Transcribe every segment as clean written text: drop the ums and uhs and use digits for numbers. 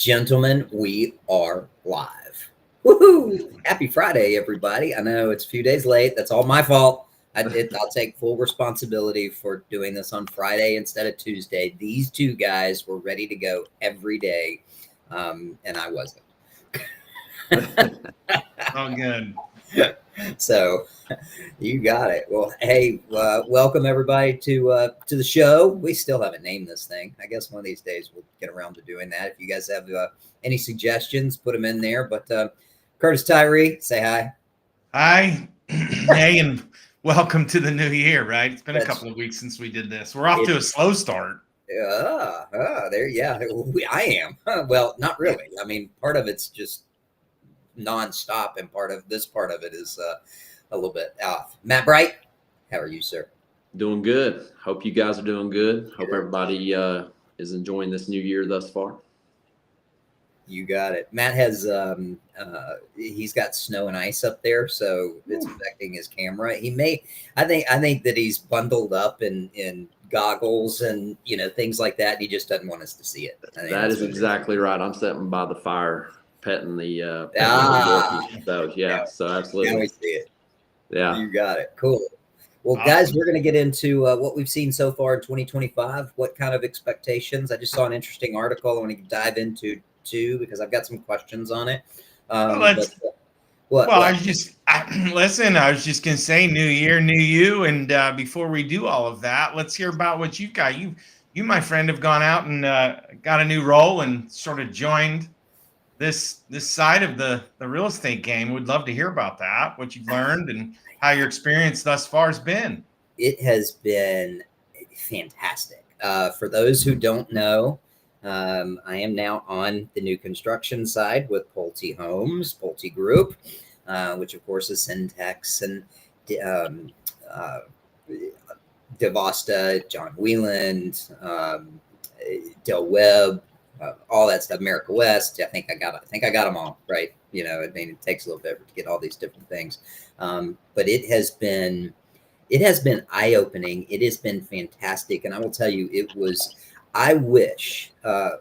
Gentlemen, we are live. Woohoo! Happy Friday, everybody. I know it's a few days late. That's all my fault. I'll take full responsibility for doing this on Friday instead of Tuesday. These two guys were ready to go every day, and I wasn't. Oh, good. So you got it. Well, hey, welcome everybody to the show. We still haven't named this thing. I guess one of these days we'll get around to doing that. If you guys have any suggestions, put them in there. But Curtis Tyree, say hi. Hi. Hey, and welcome to the new year, right? It's been a That's couple of weeks since we did this. We're off it. to a slow start. There, yeah, I am. Well, not really. I mean, part of it's just nonstop, and part of it is a little bit off. Matt Bright, how are you, sir? Doing good. Hope you guys are doing good. Hope everybody is enjoying this new year thus far. You got it. Matt has he's got snow and ice up there, so it's affecting his camera. He may I think that he's bundled up in goggles and things like that. He just doesn't want us to see it. That is exactly right. I'm sitting by the fire petting the so yeah, so absolutely. Now we see it. Yeah. You got it. Cool. Well, Awesome. Guys, we're going to get into what we've seen so far in 2025. What kind of expectations? I just saw an interesting article I want to dive into too, because I've got some questions on it. I was just going to say new year, new you. And before we do all of that, let's hear about what you've got. You, my friend, have gone out and got a new role and sort of joined this side of the real estate game. We'd love to hear about that, what you've learned and how your experience thus far has been. It has been fantastic. For those who don't know, I am now on the new construction side with Pulte Homes, Pulte Group, which of course is Syntex and DeVosta, John Wieland, Del Webb, all that stuff. America West. I think I got them all right. I mean, it takes a little bit to get all these different things, but it has been eye-opening. It has been fantastic, and I will tell you, it was. I wish. I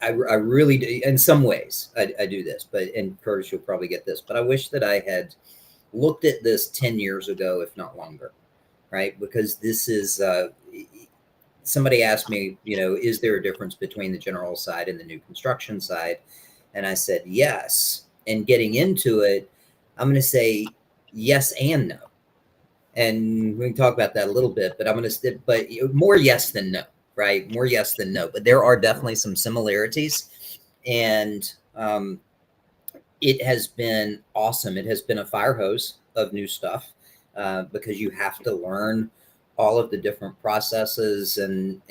really do. In some ways, I do this, and Curtis, you'll probably get this, but I wish that I had looked at this 10 years ago, if not longer, right? Because this is. Somebody asked me, is there a difference between the general side and the new construction side? And I said, yes. And getting into it, I'm going to say yes and no. And we can talk about that a little bit, but but more yes than no, right? More yes than no. But there are definitely some similarities. And it has been awesome. It has been a fire hose of new stuff because you have to learn all of the different processes, and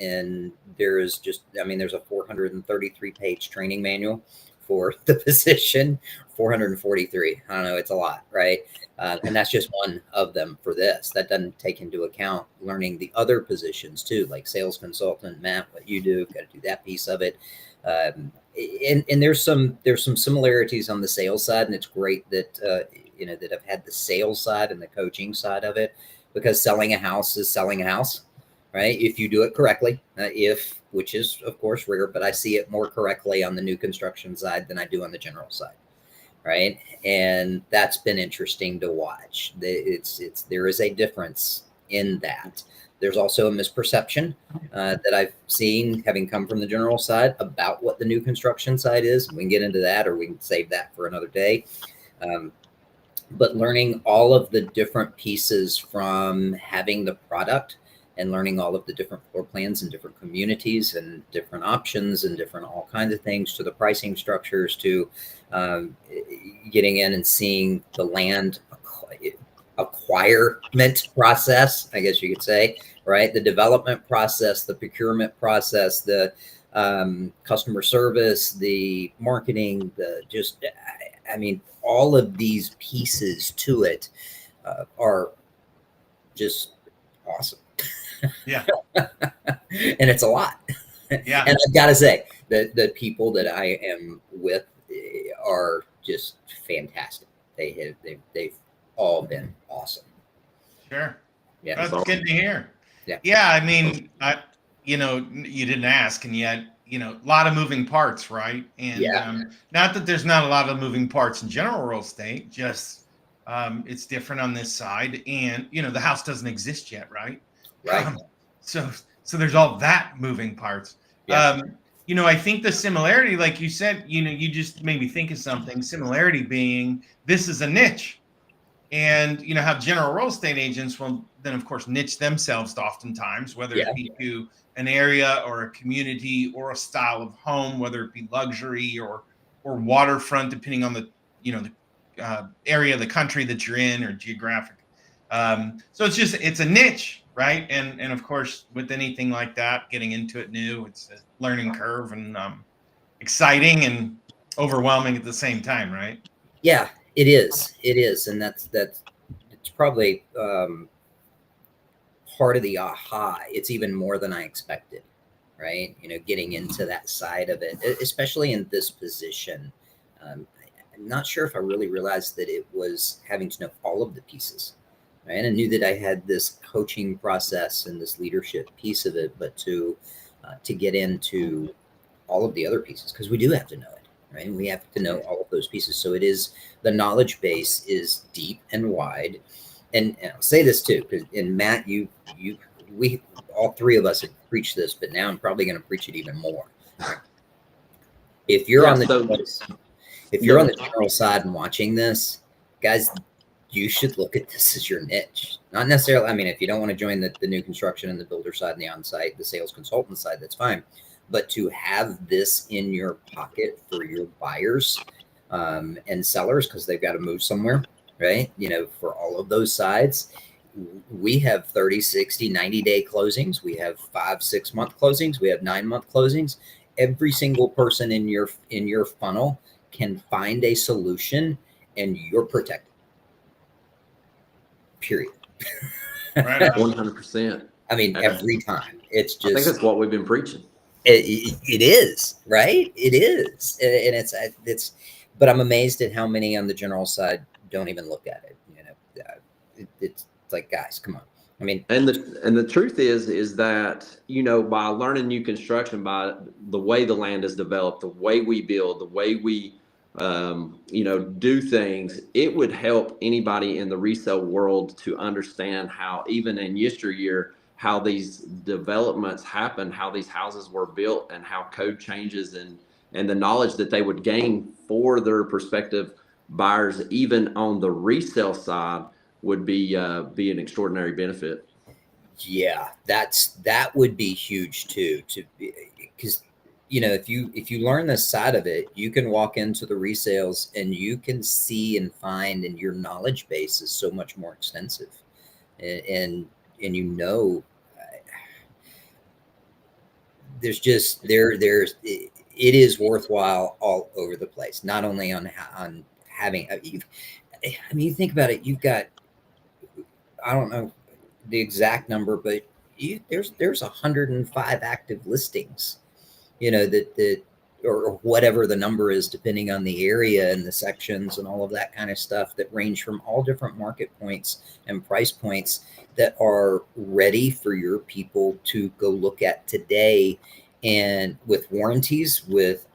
there's a 433 page training manual for the position. 443. I don't know. It's a lot, right? And that's just one of them for this. That doesn't take into account learning the other positions too, like sales consultant, Matt, what you do. Got to do that piece of it. And there's some similarities on the sales side, and it's great that that I've had the sales side and the coaching side of it. Because selling a house is selling a house, right? If you do it correctly, which is of course rare, but I see it more correctly on the new construction side than I do on the general side, right? And that's been interesting to watch. There is a difference in that. There's also a misperception that I've seen, having come from the general side, about what the new construction side is. We can get into that, or we can save that for another day. But learning all of the different pieces from having the product and learning all of the different floor plans and different communities and different options and different all kinds of things, to the pricing structures, to getting in and seeing the land acquirement process, I guess you could say, right? The development process, the procurement process, the customer service, the marketing, all of these pieces to it are just awesome. Yeah. And it's a lot. Yeah. And I've got to say that the people that I am with are just fantastic. They've all been awesome. Sure. Yeah. That's good to hear. Yeah. Yeah. I mean, you didn't ask, and yet a lot of moving parts, right? And not that there's not a lot of moving parts in general real estate, just it's different on this side. And, the house doesn't exist yet, right? Right. So there's all that moving parts. Yeah. I think the similarity, like you said, you just made me think of something. Similarity being this is a niche. And how general real estate agents will then, of course, niche themselves oftentimes, whether it be to an area or a community or a style of home, whether it be luxury or waterfront, depending on the area of the country that you're in or geographic. So it's a niche, right? And of course, with anything like that, getting into it new, it's a learning curve and exciting and overwhelming at the same time, right? Yeah. It is, and that's it's probably part of the aha. It's even more than I expected, right? Getting into that side of it, especially in this position. I'm not sure if I really realized that it was having to know all of the pieces, right? I knew that I had this coaching process and this leadership piece of it, but to get into all of the other pieces, because we do have to know it. Right. We have to know all of those pieces. So the knowledge base is deep and wide. And I'll say this too, because Matt, we all three of us have preached this, but now I'm probably going to preach it even more. If you're on the general side and watching this, guys, you should look at this as your niche. Not necessarily. I mean, if you don't want to join the new construction and the builder side and the on-site, the sales consultant side, that's fine. But to have this in your pocket for your buyers and sellers, because they've got to move somewhere, right? For all of those sides, we have 30, 60, 90-day closings. We have 5-6 month closings. We have 9-month closings. Every single person in your funnel can find a solution, and you're protected. Period. Right. 100%. I mean, every time. It's just. I think that's what we've been preaching. It is, right? It is, and it's. But I'm amazed at how many on the general side don't even look at it. It's like, guys, come on. I mean, and the truth is that by learning new construction, by the way the land is developed, the way we build, the way we do things, it would help anybody in the resale world to understand how, even in yesteryear, how these developments happen, how these houses were built, and how code changes, and the knowledge that they would gain for their prospective buyers, even on the resale side, would be an extraordinary benefit. Yeah, that would be huge too, because if you learn this side of it, you can walk into the resales and you can see and find, and your knowledge base is so much more extensive, and there's it is worthwhile all over the place, not only on having, I mean, you think about it, you've got, I don't know the exact number, but there's 105 active listings, that or whatever the number is, depending on the area and the sections and all of that kind of stuff, that range from all different market points and price points, that are ready for your people to go look at today, and with warranties, with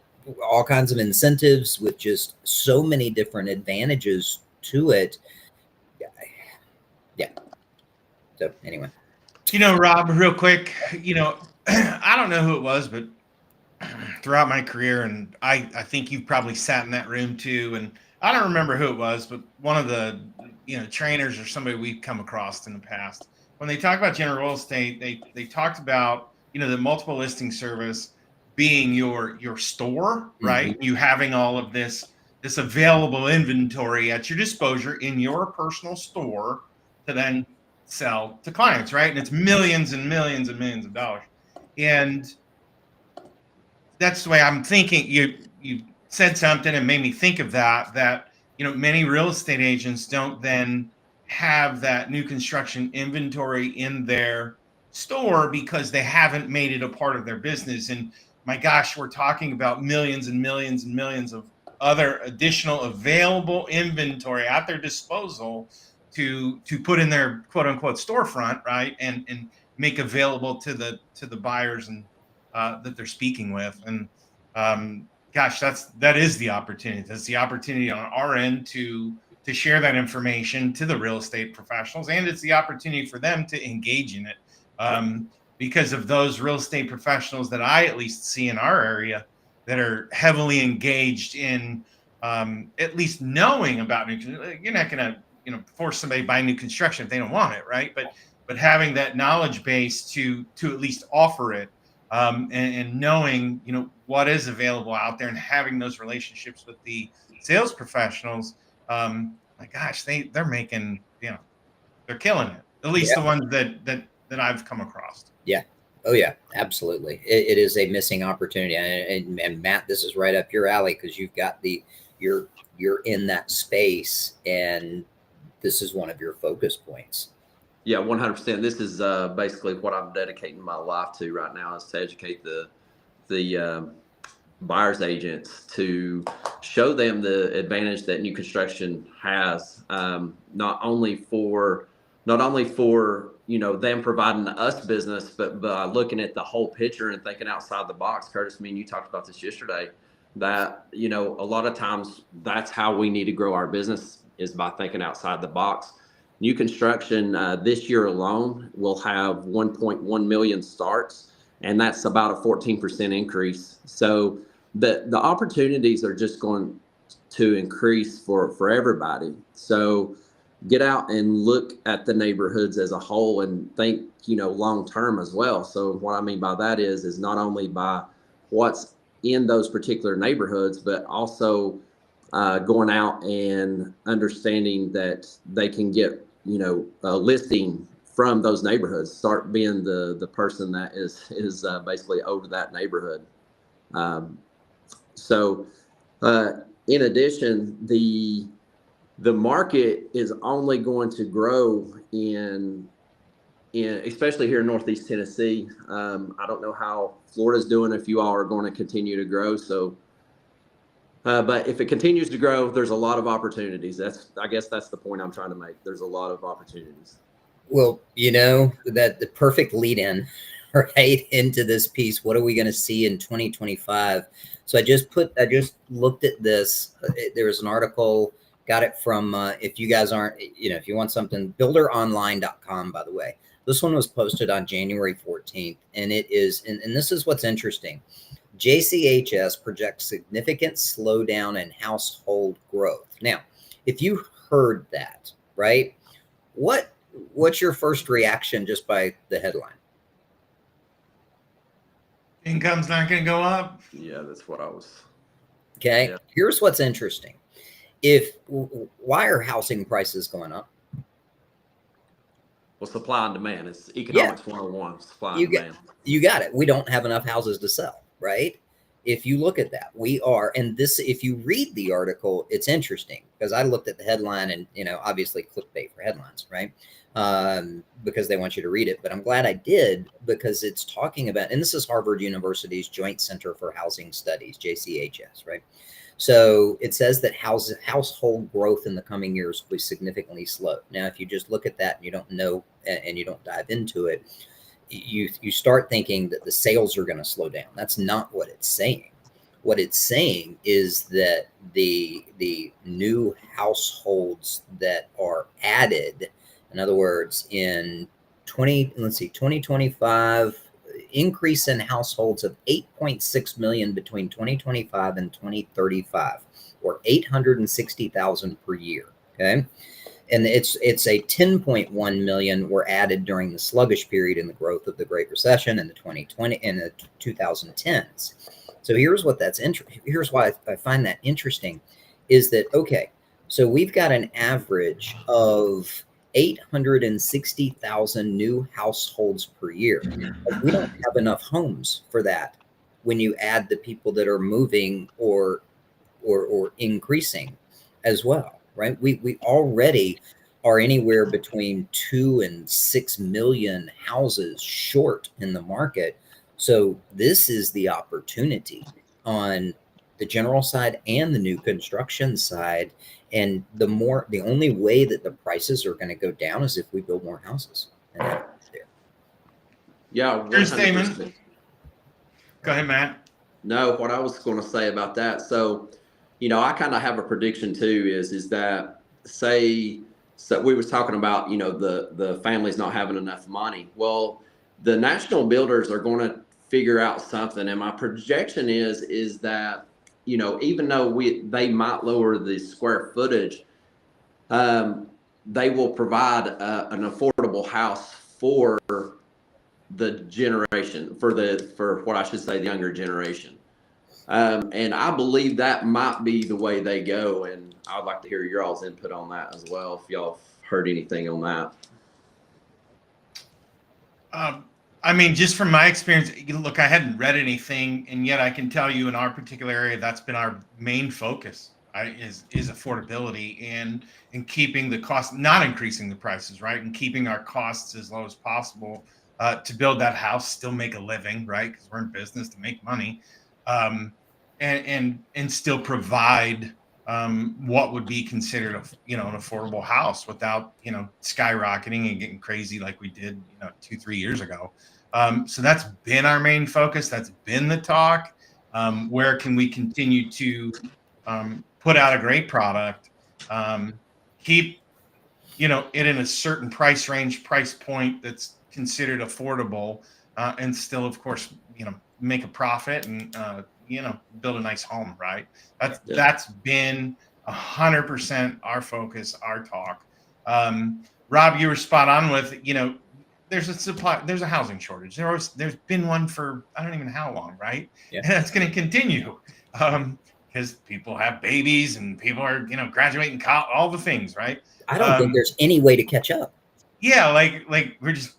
all kinds of incentives, with just so many different advantages to it. Yeah. So anyway, Rob, real quick, I don't know who it was, but throughout my career, and I think you've probably sat in that room too, and I don't remember who it was, but one of the trainers or somebody we've come across in the past, when they talk about general real estate, they talked about the multiple listing service being your store, right? Mm-hmm. You having all of this available inventory at your disposal in your personal store to then sell to clients, right? And it's millions and millions and millions of dollars. And that's the way I'm thinking. You said something and made me think of that many real estate agents don't then have that new construction inventory in their store because they haven't made it a part of their business. And my gosh, we're talking about millions and millions and millions of other additional available inventory at their disposal to put in their quote unquote storefront, right? And make available to the buyers and that they're speaking with. And gosh, that is the opportunity. That's the opportunity on our end to share that information to the real estate professionals, and it's the opportunity for them to engage in it. Because of those real estate professionals that I at least see in our area that are heavily engaged in at least knowing about you're not going to force somebody to buy new construction if they don't want it, right? But having that knowledge base to at least offer it, and knowing what is available out there, and having those relationships with the sales professionals. My gosh, they're making, they're killing it. At least the ones that I've come across. Yeah. Oh yeah, absolutely. It is a missing opportunity. And Matt, this is right up your alley, because you've got you're in that space, and this is one of your focus points. Yeah, 100%. This is basically what I'm dedicating my life to right now, is to educate the buyer's agents, to show them the advantage that new construction has, not only for them providing us business, but by looking at the whole picture and thinking outside the box. Curtis, me and you talked about this yesterday, that a lot of times that's how we need to grow our business, is by thinking outside the box. New construction this year alone will have 1.1 million starts, and that's about a 14% increase. So the opportunities are just going to increase for everybody. So get out and look at the neighborhoods as a whole, and think long term as well. So what I mean by that is not only by what's in those particular neighborhoods, but also going out and understanding that they can get a listing from those neighborhoods. Start being the person that is basically over that neighborhood. So in addition, the market is only going to grow in especially here in Northeast Tennessee. I don't know how Florida's doing, if you all are going to continue to grow. So, but if it continues to grow, there's a lot of opportunities. I guess that's the point I'm trying to make. There's a lot of opportunities. Well, that the perfect lead in right into this piece. What are we going to see in 2025? So I just looked at this. There was an article, got it from, if you guys aren't, if you want something, builderonline.com, by the way. This one was posted on January 14th, and it is, and this is what's interesting. JCHS projects significant slowdown in household growth. Now, if you heard that, right, what's your first reaction just by the headline? Income's not going to go up. Yeah, that's what I was. Okay. Yeah. Here's what's interesting. Why are housing prices going up? Well, supply and demand. It's economics 101, supply and demand. You got it. We don't have enough houses to sell, right? If you look at that, if you read the article, it's interesting, because I looked at the headline and, obviously clickbait for headlines, right? Because they want you to read it, but I'm glad I did, because it's talking about, and this is Harvard University's Joint Center for Housing Studies, JCHS, right? So it says that household growth in the coming years will be significantly slow. Now, if you just look at that and you don't know, and you don't dive into it, you start thinking that the sales are going to slow down. That's not what it's saying. What it's saying is that the new households that are added, in other words, in 2025, increase in households of 8.6 million between 2025 and 2035, or 860,000 per year. Okay. And it's a 10.1 million were added during the sluggish period in the growth of the Great Recession in the 2020 and the 2010s. So here's what here's why I find that interesting, is that, okay, so we've got an average of 860,000 new households per year. We don't have enough homes for that when you add the people that are moving or increasing as well, right? We already are anywhere between 2 and 6 million houses short in the market. So this is the opportunity on the general side and the new construction side. And the only way that the prices are going to go down is if we build more houses. Yeah. Here's Damon. Go ahead, Matt. No, what I was going to say about that. So, I kind of have a prediction too. Is that so we was talking about the families not having enough money. Well, the national builders are going to figure out something, and my projection is that even though they might lower the square footage, they will provide an affordable house for the generation for what I should say the younger generation. And I believe that might be the way they go. And I'd like to hear your all's input on that as well, if y'all heard anything on that. I mean, just from my experience, look, I hadn't read anything, and yet I can tell you in our particular area, that's been our main focus, is affordability and keeping the cost, not increasing the prices, right? And keeping our costs as low as possible to build that house, still make a living, right? Because we're in business to make money, and still provide what would be considered an affordable house without skyrocketing and getting crazy like we did 2-3 years ago. So that's been our main focus. That's been the talk. Where can we continue to put out a great product, keep it in a certain price range, price point that's considered affordable, and still, of course, make a profit and build a nice home, right? That's been 100% our focus, our talk. Rob, you were spot on with there's a housing shortage. There's been one for I don't even know how long, right? Yeah. And that's going to continue because people have babies and people are graduating college, all the things, right? I don't think there's any way to catch up. Yeah, like we're just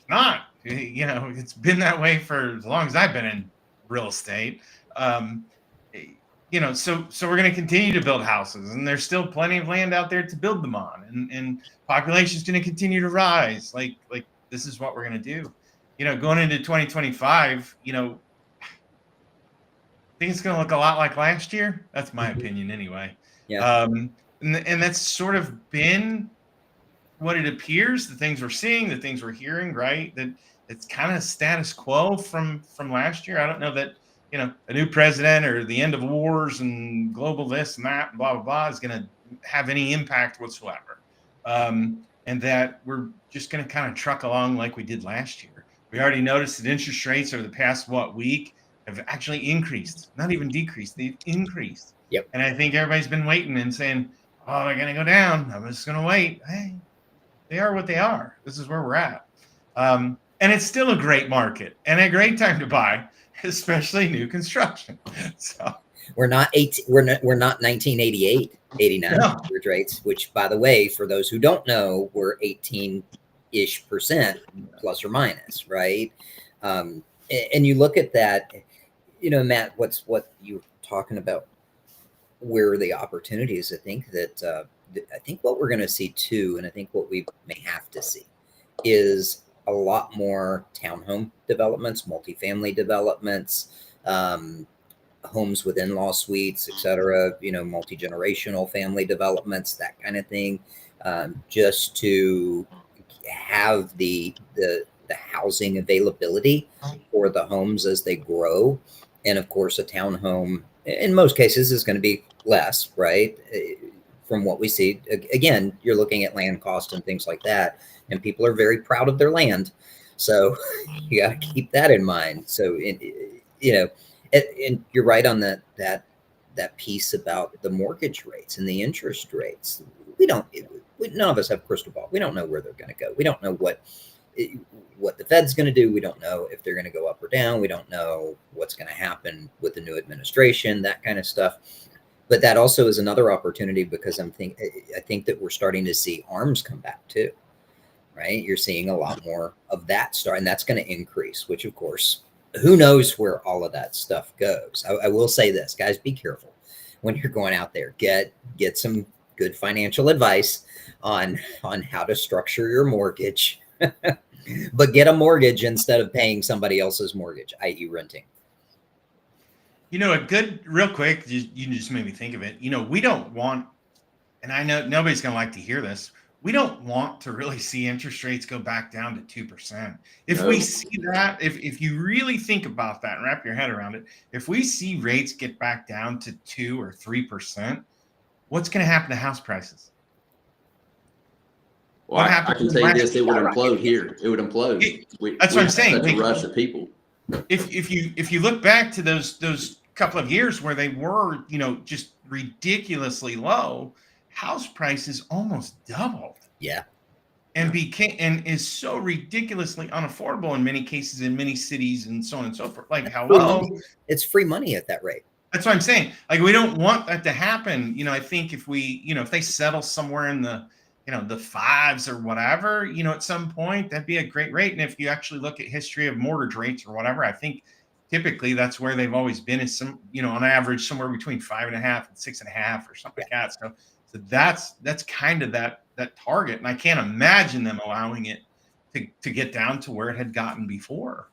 not. It's been that way for as long as I've been in real estate. So we're going to continue to build houses, and there's still plenty of land out there to build them on, and population is going to continue to rise. Like this is what we're going to do. Going into 2025, I think it's going to look a lot like last year. That's my opinion anyway. Yeah. And that's sort of been what it appears, the things we're seeing, the things we're hearing, right? That it's kind of status quo from last year. I don't know that, a new president or the end of wars and global this and that, blah, blah, blah, is going to have any impact whatsoever. And that we're just going to kind of truck along like we did last year. We already noticed that interest rates over the past, week have actually increased, not even decreased. They've increased. Yep. And I think everybody's been waiting and saying, oh, they're going to go down. I'm just going to wait. Hey, they are what they are. This is where we're at. And it's still a great market and a great time to buy, especially new construction. So we're not 1988, 89 No. mortgage rates, which, by the way, for those who don't know, were 18-ish% plus or minus, right? And you look at that, Matt, what you're talking about, where are the opportunities? I think what we're going to see too, and I think what we may have to see is a lot more townhome developments, multifamily developments, homes with in-law suites, et cetera, multi-generational family developments, that kind of thing, just to have the housing availability for the homes as they grow. And of course, a townhome in most cases is going to be less, right? From what we see. Again, you're looking at land cost and things like that, and people are very proud of their land. So you got to keep that in mind. So, and you're right on that piece about the mortgage rates and the interest rates. None of us have a crystal ball. We don't know where they're going to go. We don't know what the Fed's going to do. We don't know if they're going to go up or down. We don't know what's going to happen with the new administration, that kind of stuff. But that also is another opportunity, because I think that we're starting to see arms come back too, right? You're seeing a lot more of that start, and that's going to increase, which of course, who knows where all of that stuff goes. I will say this, guys, be careful when you're going out there. Get some good financial advice on how to structure your mortgage, but get a mortgage instead of paying somebody else's mortgage, i.e. renting. Real quick, you just made me think of it. We don't want, and I know nobody's going to like to hear this, we don't want to really see interest rates go back down to 2%. If No. we see that, if you really think about that and wrap your head around it, if we see rates get back down to 2 or 3%, what's going to happen to house prices? Well, I can tell you this: it would implode here. It would implode. That's what I'm saying. Such a rush of people. If you look back to those couple of years where they were, just ridiculously low, house prices almost doubled. Yeah. And is so ridiculously unaffordable in many cases in many cities and so on and so forth. Like, hello, it's free money at that rate. That's what I'm saying. Like, we don't want that to happen. I think if we, if they settle somewhere in the, the fives or whatever, at some point, that'd be a great rate. And if you actually look at history of mortgage rates or whatever, I think typically that's where they've always been, is some, on average, somewhere between 5.5 and 6.5 or something like that. So that's kind of that target. And I can't imagine them allowing it to get down to where it had gotten before.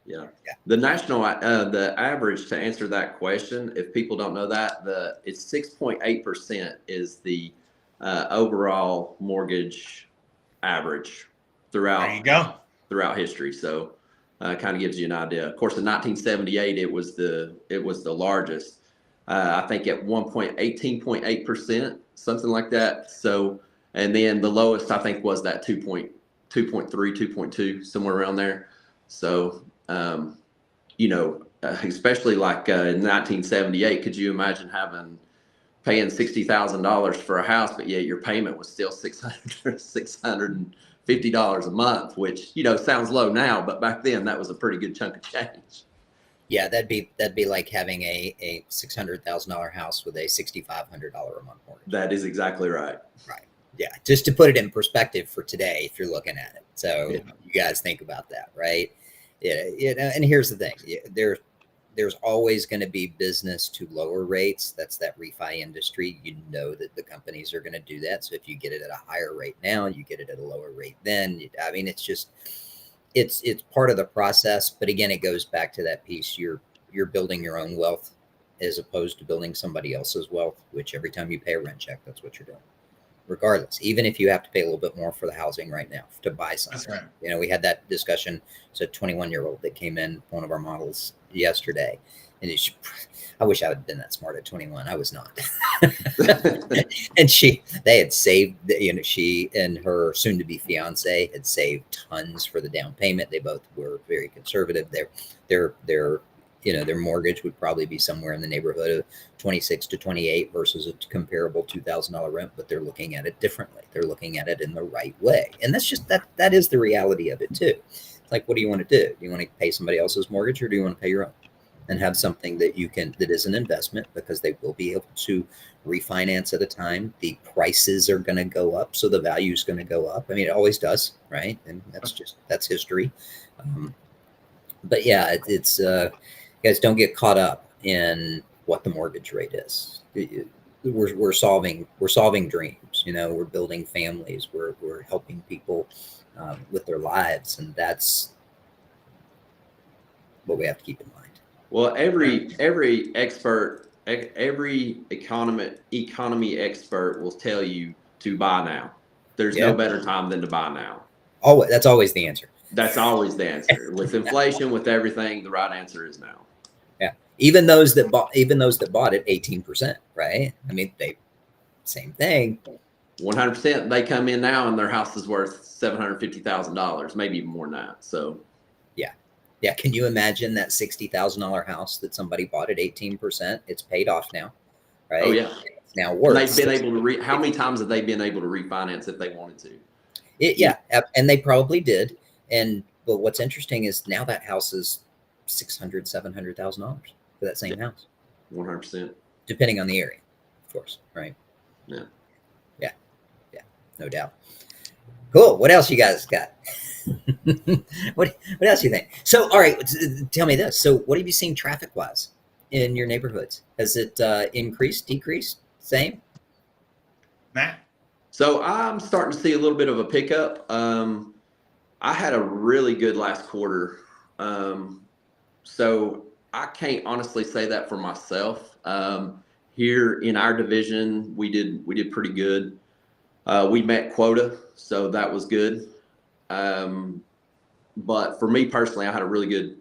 Yeah. The national, the average, to answer that question, if people don't know that, it's 6.8% is the overall mortgage average throughout. There you go. Throughout history. So kind of gives you an idea. Of course, in 1978, it was the largest. I think at 18.8%, something like that. So, and then the lowest, I think, was that 2.3, 2.2, somewhere around there. So, especially like in 1978, could you imagine paying $60,000 for a house, but yet your payment was still $650 a month, which, sounds low now, but back then that was a pretty good chunk of change. Yeah, that'd be like having a $600,000 house with a $6,500 a month mortgage. That is exactly right. Right. Yeah. Just to put it in perspective for today, if you're looking at it. So you guys think about that, right? Yeah. And here's the thing: there's always going to be business to lower rates. That's that refi industry. That the companies are going to do that. So if you get it at a higher rate now, you get it at a lower rate then. It's just. It's part of the process, but again, it goes back to that piece. You're building your own wealth as opposed to building somebody else's wealth, which every time you pay a rent check, that's what you're doing. Regardless, even if you have to pay a little bit more for the housing right now to buy something. That's right. We had that discussion. It's a 21-year-old that came in, one of our models yesterday, and I wish I had been that smart at 21. I was not. And they had saved, she and her soon-to-be fiance had saved tons for the down payment. They both were very conservative. Their mortgage would probably be somewhere in the neighborhood of 26 to 28 versus a comparable $2,000 rent, but they're looking at it differently. They're looking at it in the right way. And that's just, that is the reality of it too. It's like, what do you want to do? Do you want to pay somebody else's mortgage, or do you want to pay your own? And have something that that is an investment, because they will be able to refinance at a time. The prices are going to go up, so the value is going to go up. It always does, right? And that's history. But yeah, it's guys, don't get caught up in what the mortgage rate is. We're solving dreams. We're building families. We're helping people with their lives, and that's what we have to keep in mind. Well, every expert, every economy expert will tell you to buy now. There's no better time than to buy now. That's always the answer. That's always the answer. With inflation, with everything, the right answer is now. Yeah. Even those that bought it 18%, right? Same thing. 100%. They come in now and their house is worth $750,000, maybe even more than that. So. Yeah. Can you imagine that $60,000 house that somebody bought at 18%? It's paid off now, right? Oh yeah. It's now worth. And they've been able to how many times have they been able to refinance if they wanted to? And they probably did. But what's interesting is now that house is $600,000, $700,000 for that same house. 100%. Depending on the area, of course, right? Yeah. No doubt. Cool. What else you guys got? What else do you think? So, all right, tell me this. So, what have you seen traffic-wise in your neighborhoods? Has it increased, decreased, same? Matt? So, I'm starting to see a little bit of a pickup. I had a really good last quarter. So, I can't honestly say that for myself. Here in our division, we did pretty good. We met quota, so that was good. But for me personally, I had a really good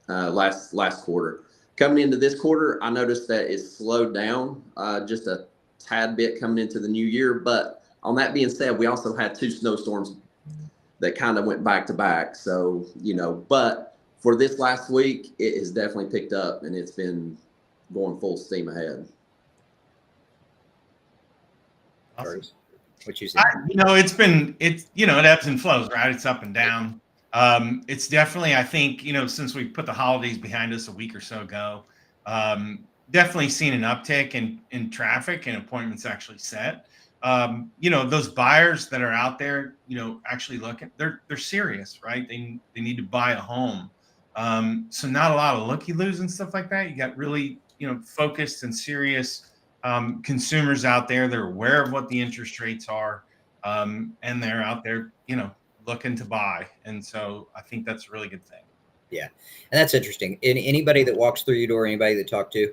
last quarter. Coming into this quarter, I noticed that it slowed down just a tad bit coming into the new year. But on that being said, we also had 2 snowstorms that kind of went back to back. So, but for this last week, it has definitely picked up and it's been going full steam ahead. Awesome. What you say? It ebbs and flows, right? It's up and down. It's definitely, I think, since we put the holidays behind us a week or so ago, definitely seen an uptick in traffic and appointments actually set. Those buyers that are out there, actually looking, they're serious, right? They need to buy a home. So not a lot of looky-loos and stuff like that. You got really, focused and serious consumers out there. They're aware of what the interest rates are, and they're out there, looking to buy. And so I think that's a really good thing. Yeah. And that's interesting. Anybody that walks through your door, anybody that talk to,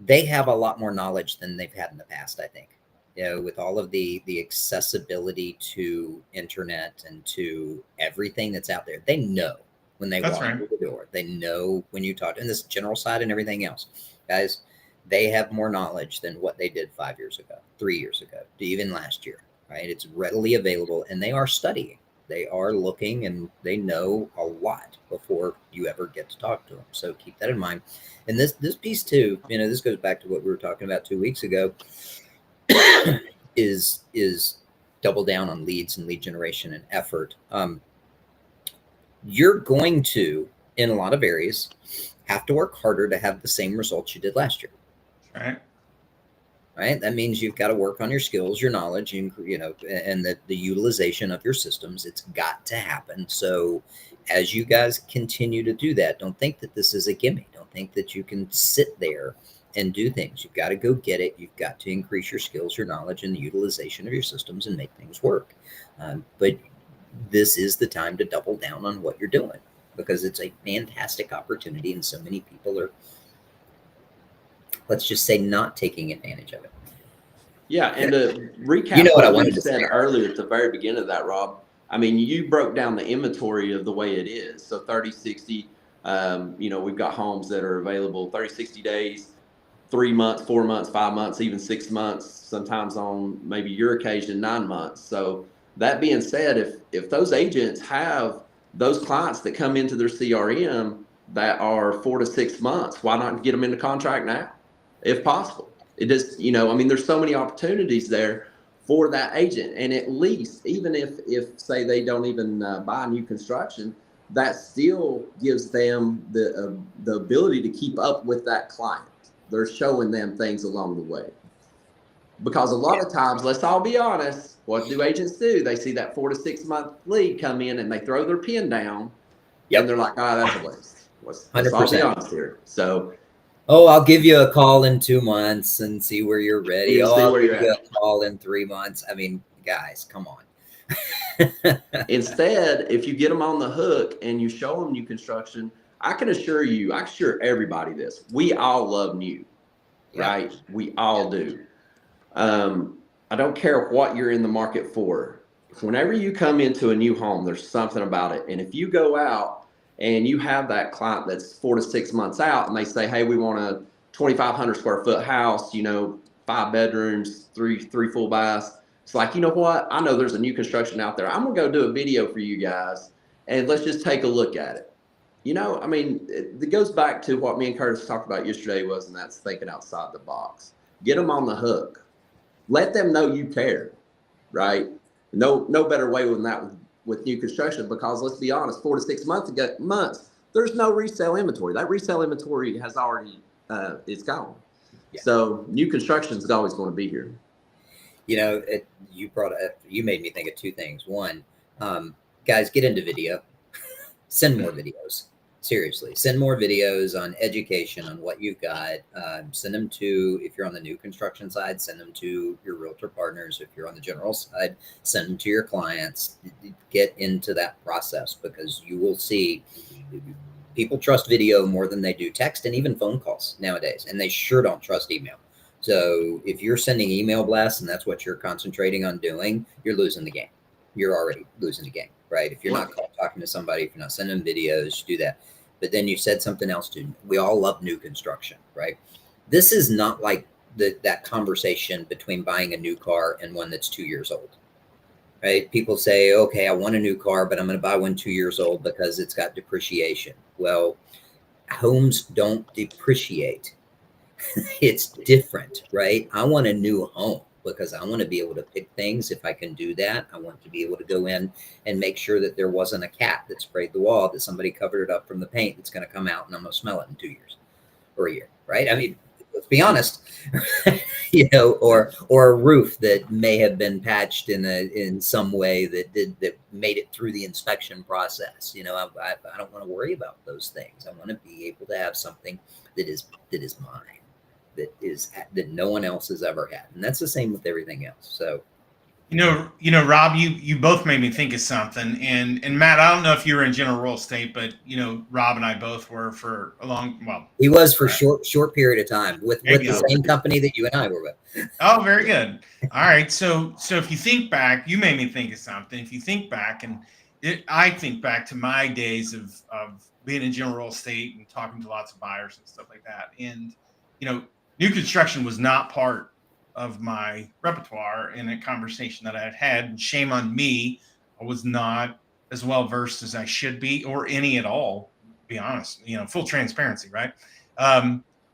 they have a lot more knowledge than they've had in the past, I think. With all of the accessibility to internet and to everything that's out there, they know when they walk through the door. They know when you talk, and this general side and everything else. Guys, they have more knowledge than what they did 5 years ago, 3 years ago, even last year, right? It's readily available, and they are studying. They are looking, and they know a lot before you ever get to talk to them. So keep that in mind. And this piece too, this goes back to what we were talking about 2 weeks ago, is double down on leads and lead generation and effort. You're going to, in a lot of areas, have to work harder to have the same results you did last year. Right. That means you've got to work on your skills, your knowledge, and the utilization of your systems. It's got to happen. So as you guys continue to do that, don't think that this is a gimme. Don't think that you can sit there and do things. You've got to go get it. You've got to increase your skills, your knowledge, and the utilization of your systems and make things work. But this is the time to double down on what you're doing, because it's a fantastic opportunity, and so many people are, let's just say, not taking advantage of it. Yeah, and to recap what I what wanted you to said say earlier at the very beginning of that, Rob, I mean, you broke down the inventory of the way it is. So 30, 60, we've got homes that are available 30, 60 days, 3 months, 4 months, 5 months, even 6 months, sometimes on maybe your occasion, 9 months. So that being said, if those agents have those clients that come into their CRM that are 4 to 6 months, why not get them into contract now, if possible? It just, there's so many opportunities there for that agent. And at least, even if say they don't even buy new construction, that still gives them the ability to keep up with that client. They're showing them things along the way. Because a lot of times, let's all be honest, what do agents do? They see that 4 to 6 month lead come in and they throw their pen down. And they're like, that's a waste. Let's all be honest here. So, I'll give you a call in 2 months and see where you're ready. I'll give you a call in 3 months. I mean, guys, come on. Instead, if you get them on the hook and you show them new construction, I can assure everybody this. We all love new, right? We all do. I don't care what you're in the market for. Whenever you come into a new home, there's something about it. And if you go out and you have that client that's 4 to 6 months out and they say, hey, we want a 2,500 square foot house, 5 bedrooms, three full baths. It's like, you know what? I know there's a new construction out there. I'm going to go do a video for you guys and let's just take a look at it. It goes back to what me and Curtis talked about yesterday and that's thinking outside the box. Get them on the hook. Let them know you care, right? No better way than that with new construction, because let's be honest, 4 to 6 months, there's no resale inventory. That resale inventory has already, it's gone. Yeah. So new construction is always going to be here. You made me think of 2 things. One, guys, get into video. Send more videos. Seriously, send more videos on education, on what you've got. Send them to, if you're on the new construction side, send them to your realtor partners. If you're on the general side, send them to your clients. Get into that process, because you will see people trust video more than they do text and even phone calls nowadays. And they sure don't trust email. So if you're sending email blasts and that's what you're concentrating on doing, you're losing the game. You're already losing the game, right? If you're not talking to somebody, if you're not sending videos, do that. But then you said something else too. We all love new construction, right? This is not like that conversation between buying a new car and one that's 2 years old, right? People say, okay, I want a new car, but I'm going to buy one 2 years old because it's got depreciation. Well, homes don't depreciate. It's different, right? I want a new home because I want to be able to pick things. If I can do that, I want to be able to go in and make sure that there wasn't a cat that sprayed the wall, that somebody covered it up from the paint that's going to come out and I'm going to smell it in 2 years or a year, right? I mean, let's be honest, or a roof that may have been patched in some way that made it through the inspection process. I don't want to worry about those things. I want to be able to have something that is mine, that no one else has ever had, and that's the same with everything else. So, Rob, you both made me think of something, and Matt, I don't know if you were in general real estate, but Rob and I both were for a long. Well, he was for short period of time with the same company that you and I were with. Oh, very good. All right, so if you think back, you made me think of something. If you think back, I think back to my days of being in general real estate and talking to lots of buyers and stuff like that, and new construction was not part of my repertoire in a conversation that I had had. And shame on me, I was not as well versed as I should be, or any at all, to be honest. Full transparency, right?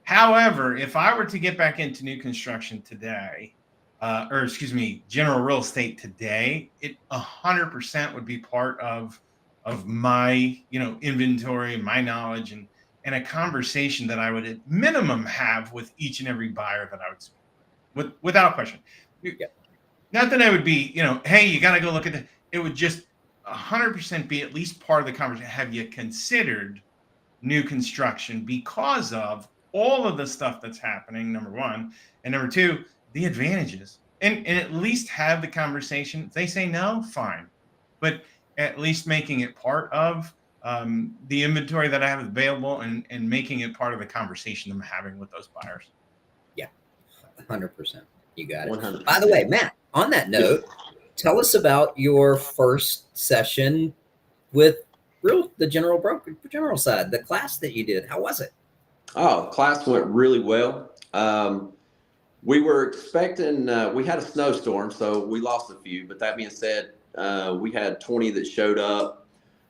However, if I were to get back into new construction today, general real estate today, it 100% would be part of my inventory, my knowledge, and a conversation that I would at minimum have with each and every buyer that I would speak with, without question. Yeah. Not that I would be, hey, you got to go look at it. It would just 100% be at least part of the conversation. Have you considered new construction because of all of the stuff that's happening, number one, and number two, the advantages, and at least have the conversation. If they say no, fine, but at least making it part of the inventory that I have available, and making it part of the conversation I'm having with those buyers. Yeah, 100%. You got it. 100%. By the way, Matt, on that note, tell us about your first session with the general side, the class that you did. How was it? Oh, class went really well. We were expecting, we had a snowstorm, so we lost a few, but that being said, we had 20 that showed up.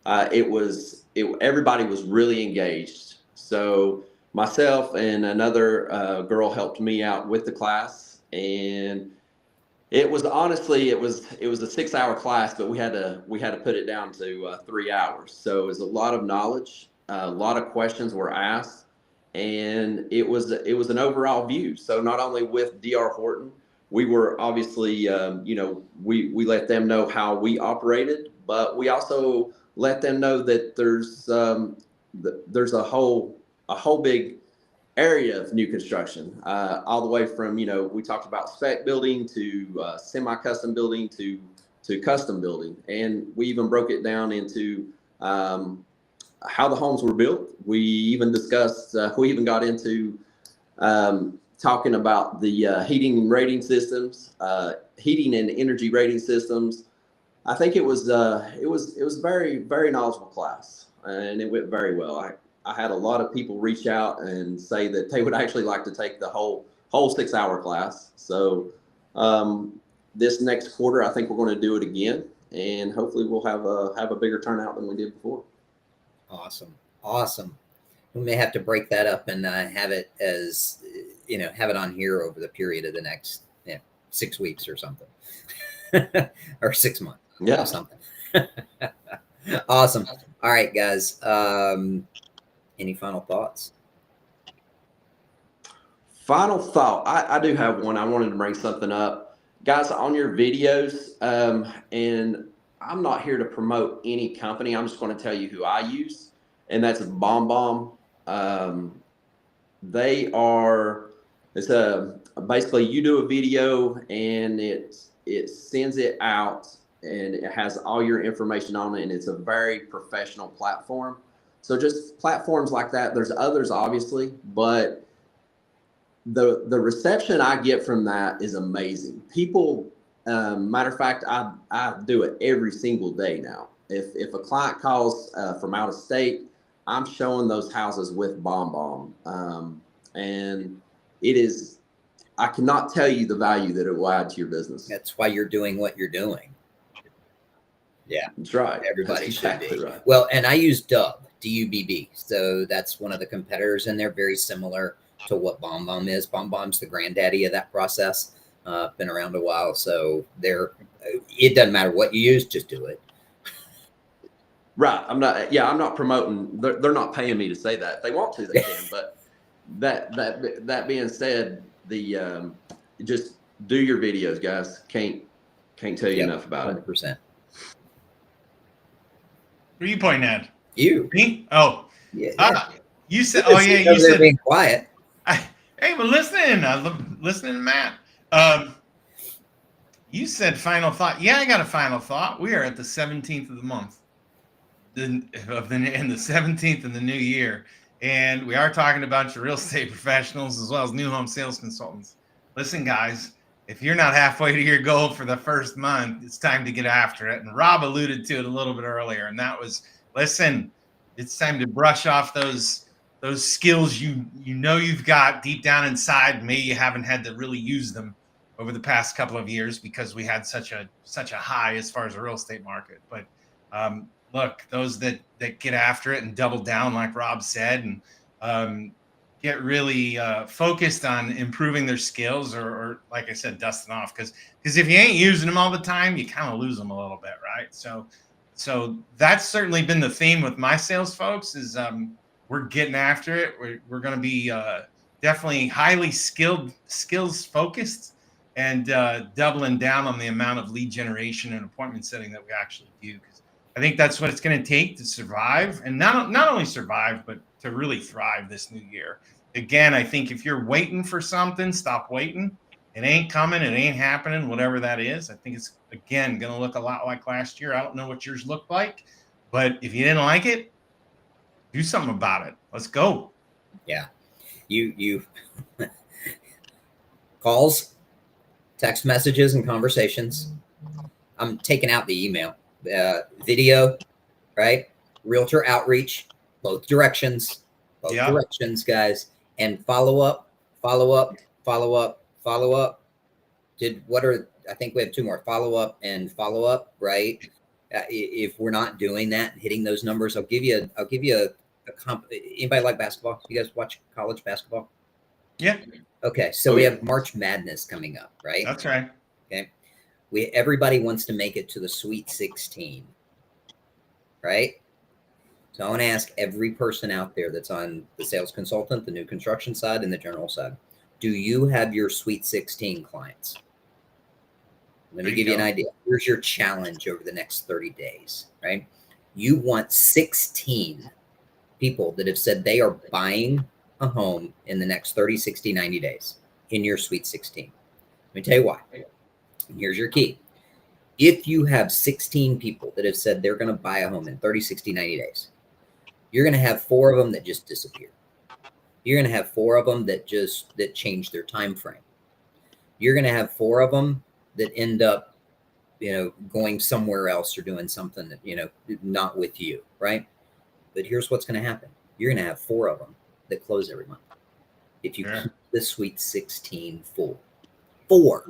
Everybody was really engaged. So myself and another girl helped me out with the class, and it was honestly, it was a 6-hour class, but we had to put it down to 3 hours. So it was a lot of knowledge, a lot of questions were asked, and it was an overall view. So not only with D.R. Horton, we were obviously, we let them know how we operated, but we also let them know that there's a whole big area of new construction, all the way from, we talked about spec building to semi-custom building to custom building. And we even broke it down into how the homes were built. We even discussed, we even got into talking about the heating and rating systems, heating and energy rating systems. I think it was very, very knowledgeable class, and it went very well. I had a lot of people reach out and say that they would actually like to take the whole 6-hour class. So this next quarter, I think we're going to do it again, and hopefully we'll have a bigger turnout than we did before. Awesome. We may have to break that up and have it as, have it on here over the period of the next 6 weeks or something, or 6 months. Yeah. Or something. Awesome. All right, guys. Any final thoughts? Final thought. I do have one. I wanted to bring something up. Guys, on your videos, and I'm not here to promote any company. I'm just going to tell you who I use, and that's BombBomb. It's basically you do a video and it sends it out, and it has all your information on it, and it's a very professional platform. So just platforms like that. There's others, obviously, but the reception I get from that is amazing. People, matter of fact, I do it every single day now. If a client calls from out of state, I'm showing those houses with BombBomb, and it is. I cannot tell you the value that it will add to your business. That's why you're doing what you're doing. Yeah, that's right. Everybody that's should be. Right. Well, and I use Dubb, DUBB. So that's one of the competitors in there, very similar to what BombBomb is. BombBomb's the granddaddy of that process. Been around a while, so it doesn't matter what you use, just do it. Right. I'm not promoting. They're not paying me to say that. If they want to, they can. But that being said, just do your videos, guys. Can't tell you enough about 100%. it. Who are you pointing at? You. Me? Oh. Yeah. You said, oh yeah, you said being quiet. Hey, but listening. I love listening to Matt. You said final thought. Yeah, I got a final thought. We are at the 17th of the month. And the 17th of the new year. And we are talking about your real estate professionals as well as new home sales consultants. Listen, guys, if you're not halfway to your goal for the first month, it's time to get after it. And Rob alluded to it a little bit earlier, and that was, listen, it's time to brush off those skills you know you've got deep down inside. Maybe you haven't had to really use them over the past couple of years because we had such a high as far as the real estate market. But look, those that get after it and double down, like Rob said, and get really focused on improving their skills, or like I said, dusting off. Because if you ain't using them all the time, you kind of lose them a little bit, right? So that's certainly been the theme with my sales folks is we're getting after it. We're going to be definitely highly skills focused, and doubling down on the amount of lead generation and appointment setting that we actually do. Because I think that's what it's going to take to survive, and not only survive, but to really thrive this new year. Again, I think if you're waiting for something, stop waiting. It ain't coming. It ain't happening, whatever that is. I think it's, again, going to look a lot like last year. I don't know what yours looked like, but if you didn't like it, do something about it. Let's go. Yeah. You calls, text messages, and conversations. I'm taking out the email. Video, right? Realtor outreach, both directions, guys. And follow up. I think we have two more, follow up, right? If we're not doing that, hitting those numbers, I'll give you anybody like basketball? You guys watch college basketball? Yeah. Okay. So we have March Madness coming up, right? That's right. Okay. Everybody wants to make it to the Sweet 16, right? So I want to ask every person out there that's on the sales consultant, the new construction side, and the general side, do you have your Sweet 16 clients? Let me give you an idea. Here's your challenge over the next 30 days, right? You want 16 people that have said they are buying a home in the next 30, 60, 90 days in your Sweet 16. Let me tell you why. Here's your key. If you have 16 people that have said they're going to buy a home in 30, 60, 90 days, you're going to have 4 of them that just disappear. You're going to have 4 of them that change their time frame. You're going to have 4 of them that end up, going somewhere else or doing something that, not with you, right? But here's what's going to happen. You're going to have 4 of them that close every month. If you keep the Sweet 16 full. 4.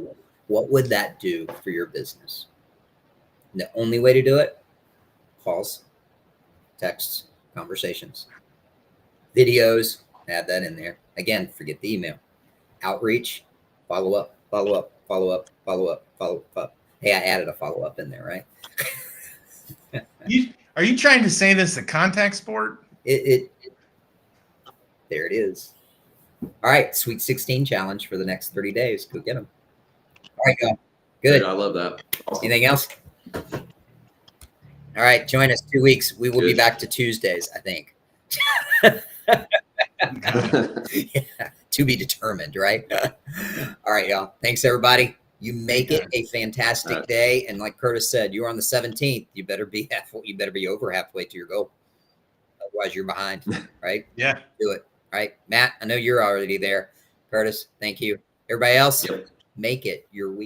What would that do for your business? And the only way to do it, calls, texts, conversations, videos, add that in there. Again, forget the email. Outreach, follow up. Hey, I added a follow-up in there, right? Are you trying to say this a contact sport? There it is. All right, Sweet 16 challenge for the next 30 days. Go get them. All right, go. Good. I love that. Awesome. Anything else? All right, join us 2 weeks. We will be back to Tuesdays, I think. Yeah, to be determined, right? All right, y'all. Thanks, everybody. You make it a fantastic day. And like Curtis said, you're on the 17th. You better be over halfway to your goal. Otherwise, you're behind, right? Yeah. Do it. All right, Matt, I know you're already there. Curtis, thank you. Everybody else, Yep. make it your week.